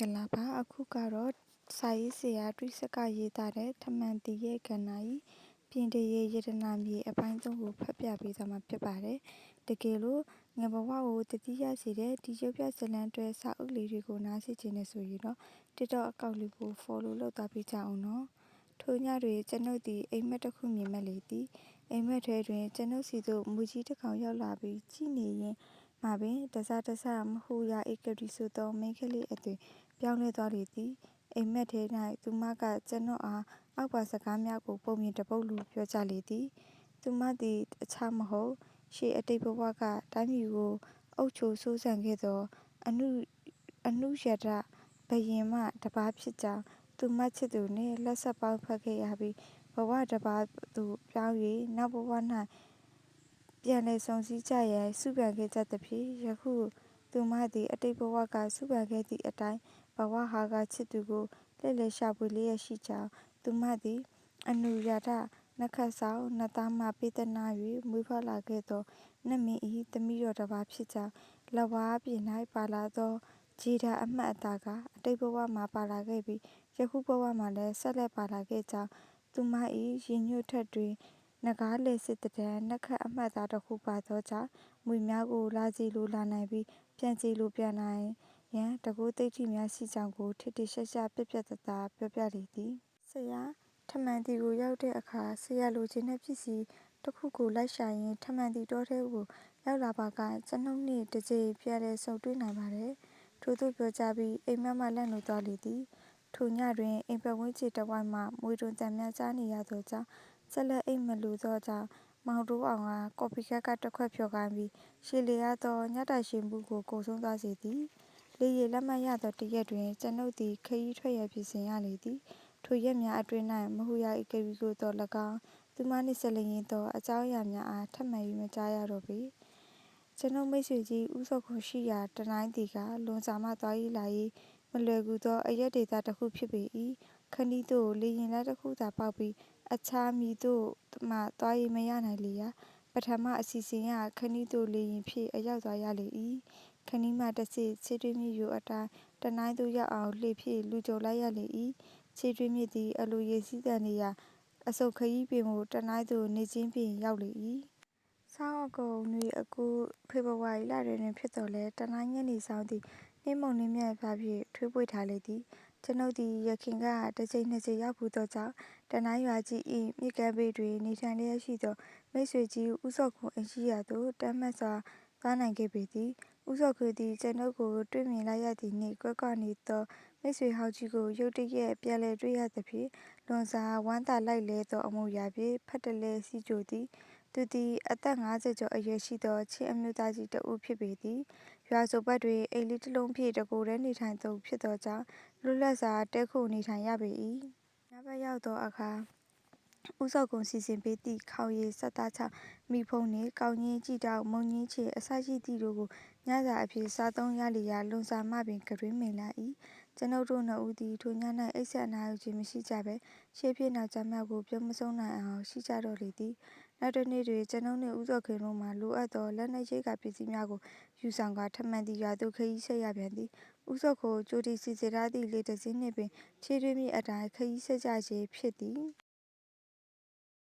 င်္ဂလာပါအခုကတော့စာရေးဆရာတွိစကရေးသားတဲ့ထမှန်တီရဲ့ကဏ္ဍဤပြင်တရေယတနာမြေအပိုင်း3ကိုဖတ်ပြပေးသွားမှာဖြစ်ပါတယ်တကယ်လို့ငယ်ဘဝကိုတတိယစေတဲ့ဒီရုပ်ပြဇာတ်လမ်းတွဲစာအုပ်လေးတွေကိုနားဆင်ခြင်းနဲ့ဆိုရင်တော့ TikTok အကောင့်လေးကို follow လုပ်သွားပေးကြအောင်နော်ထိုညတွင်ကျွန်ုပ်သည်အိမ်မက်တစ်ခုမြင်မက်လေသည်အိမ်မက်ထဲတွင်ကျွန်ုပ်စီသို့မူကြီးတစ်ကောင်ရောက်လာပြီးကြည့်နေရင်မှာပင်တစမဟူရာဧကရီဆိုသောမိန်းကလေးအသွင်ပြောင်းလဲသွားလေသည်အိမ်မက်ထဲ၌သူမကကျွန်တော်အားအောက်ပါစကားများကိုပုံမြင်တပုတ်လိုပြောကြလေသည်သူမသည်အခြားမဟုတ်ရှေ့အတိတ်ဘဝကတိုင်းပြည်ကိုအုပ်ချုပ်စိုးစံခဲ့သောအနုယတဘုရင်မှတပါးဖြစ်ကြောင်းသူမချစ်သူနှင့်လက်ဆက်ပေါင်းဖက်ခဲ့ရပြီးဘဝတစ်ပါးသို့ပြောင်း၍နောက်ဘဝ၌ပြန်လည်ဆုံစည်းကြရန်စုပန်ခဲ့ကြသဖြင့်ယခုသူမသည်အတိတ်ဘဝကစုပန်ခဲ့သည့်အတိုင်းဘဝဟာကချစ်သူကိုလှည့်လည်ရှာဖွေလျက်ရှိကြောင်းသူမသည်အနုယတနက္ခတ်ဆောင်နတ်သားမှပေးသနား၍မွေးဖွားလာခဲ့သောနတ်မင်း၏သမီးတော်တစ်ပါးဖြစ်ကြောင်းလက်ဝါးပြင်၌ပါလာသောဂျေဒါအမှတ်အသားကအတိတ်ဘဝမှာပါလာခဲ့ပြီးယခုဘဝမှာလည်းဆက်လက်ပါလာခဲ့ကြောင်းသူမ၏ရင်ညွတ်ထက်တွင်နဂါးလည်စစ်တံနက္ခတ်အမှတ်အသားတစ်ခုပါသောကြောင့်မွေများကိုလာစီလိုလာနိုင်ပြီးပြန်စီလိုပြန်နိုင်ရန်တကိုးသိဋ္ဌိများရှိကြောင်းကိုထစ်ထစ်ရှားရှားပြတ်ပြတ်သားသားပြောပြလေသည်ဆရာထမှန်တီကိုရောက်တဲ့အခါဆရာလိုချင်တဲ့ပစ္စည်းတစ်ခုကိုလိုက်ရှာရင်းထမှန်တီတောထဲကိုရောက်လာပါကကျွန်ုပ်နှင့်တစ်ကြိမ်ပြန်လည်ဆုံတွေ့နိုင်ပါတယ်ထို့သို့ပြောကြပြီးအိမ်မက်မှလန့်လို့သွားလေသည်ထိုညတွင်အိမ်ပတ်ဝန်းကျင်တစ်ဝိုက်မှမြွေတွန်သံများကြားနေရသောကြောင့်ဆက်လက်အိပ်မက်လိုသောကြောင့်မောင်တိုးအောင်ကကော်ဖီခပ်ကတစ်ခွက်ဖျော်ခိုင်းပြီးရှည်လျားသောညတာရှည်မှုကိုကုန်ဆုံးသွားစေသည်လေယာဉ်လက်မှတ်ရသောတစ်ရက်တွင်ကျွန်ုပ်သည်ခရီးထွက်ရန်ပြင်ဆင်ရလေသည်ထိုရက်များအတွင်း၌မဟူရာဧကရီကိုသော၎င်းသူမနှင့်စပ်လျဉ်းသောအကြောင်းအရာများအားထပ်မံ၍မကြားရတော့ပေကျွန်ုပ်မိတ်ဆွေကြီးဦးစောခွန်ရှိရာတနိုင်းသည်ကလွန်စွာမှသွားရေးလာရေးမလွယ်ကူသောအရပ်ဒေသတစ်ခုဖြစ်ပေ၏ခဏီးသို့လေယာဉ်လမ်းတစ်ခုသာပေါက်ပြီးအခြားမည်သို့မှသွားရေးမရနိုင်လေရာပထမအစီအစဉ်အရခဏီးသို့လေယာဉ်ဖြင့်အရောက်သွားရလေ၏ခဏီးမှတဆင့်ခြေတွင်းမြစ်ရိုးအတိုင်းတနိုင်းသို့ရောက်အောင်လှေဖြင့်လူကြုံလိုက်ရလေ၏ခြေတွင်းမြစ်သည်အလိုရေစီးသန်နေရာအဆုတ်ခရီးပင်ကိုတနိုင်းသို့နေ့ချင်းပင်ရောက်လေ၏ဆောင်းအကုန်နွေအကူးဖေဖော်ဝါရီလတွင်ဖြစ်သော်လည်းတနိုင်းညနေစောင်းသည်နှင်းမုန်နှင်းမြတ်ဖဖြင့်ထွေးပွေ့ထားလေသည်ကျွန်ုပ်သည်ယခင်ကတစ်ကြိမ်နှစ်ကြိမ်ရောက်ဖူးသောကြောင့်တနိုင်းရွာကြီး၏မြစ်ကမ်းဘေးတွင်နေထိုင်လျက်ရှိသောမိတ်ဆွေကြီးဦးစောခွန်အိမ်ရှိရာသို့တမ်းမှတ်စွာသွားနိုင်ခဲ့ပေသည်ဦးစောခွန်သည်ကျွန်ုပ်ကိုတွေ့မြင်လိုက်ရသည်နှင့်ကွဲကွာနေသောမိတ်ဆွေဟောင်းကြီးကိုရုတ်တရက်ပြန်လည်တွေ့ရသဖြင့်လွန်စွာဝမ်းသာလိုက်လဲသောအမူအရာဖြင့်ဖတ်တလဲစီကြိုသည်သူသည်အသက်50ကျော်အရွယ်ရှိသောချင်းအမျိုးသားကြီးတစ်ဦးဖြစ်ပေသည်ရွာစုံဘက်တွင်အိမ်လေးတစ်လုံးဖြင့်တကိုယ်တည်းနေထိုင်သူဖြစ်သောကြောင့်လွတ်လပ်စွာတည်းခိုနေထိုင်ရပေ၏ညဘက်ရောက်သောအခါဦးစောခွန်စီစဉ်ပေးသည့်ခေါင်ရည်စက်သားချောင်းမီးဖုံးနှင့်ကောက်ညှင်းကြည့်တောက်မုန့်ညင်းချေအစရှိသည့်တို့ကိုညစာအဖြစ်စားသုံးရလေရာလွန်စွာမှပင်ကတွင်မိန်လာ၏ကျွန်ုပ်တို့နှစ်ဦးသည်ထိုည၌အိပ်စက်အနားယူခြင်းမရှိကြဘဲရှေ့ပြေးနောက်ကြားများကိုပြောမဆုံးနိုင်အောင်ရှိကြတော့လေသည်နောက်တစ်နေ့တွင်ကျွန်ုပ်နှင့်ဦးစောခွန်တို့မှလိုအပ်သောလက်နက်ရိက္ခာပစ္စည်းများကိုယူဆောင်ကာထမှန်တီရွာသို့ခရီးဆက်ရပြန်သည်ဦးစောခွန်ကြိုတင်စီစဉ်ထားသည့်လှေတစ်စီးနှင့်ပင်ခြေတွင်းမြစ်အတိုင်းခရီးဆက်ကြခြင်းဖြစ်သည်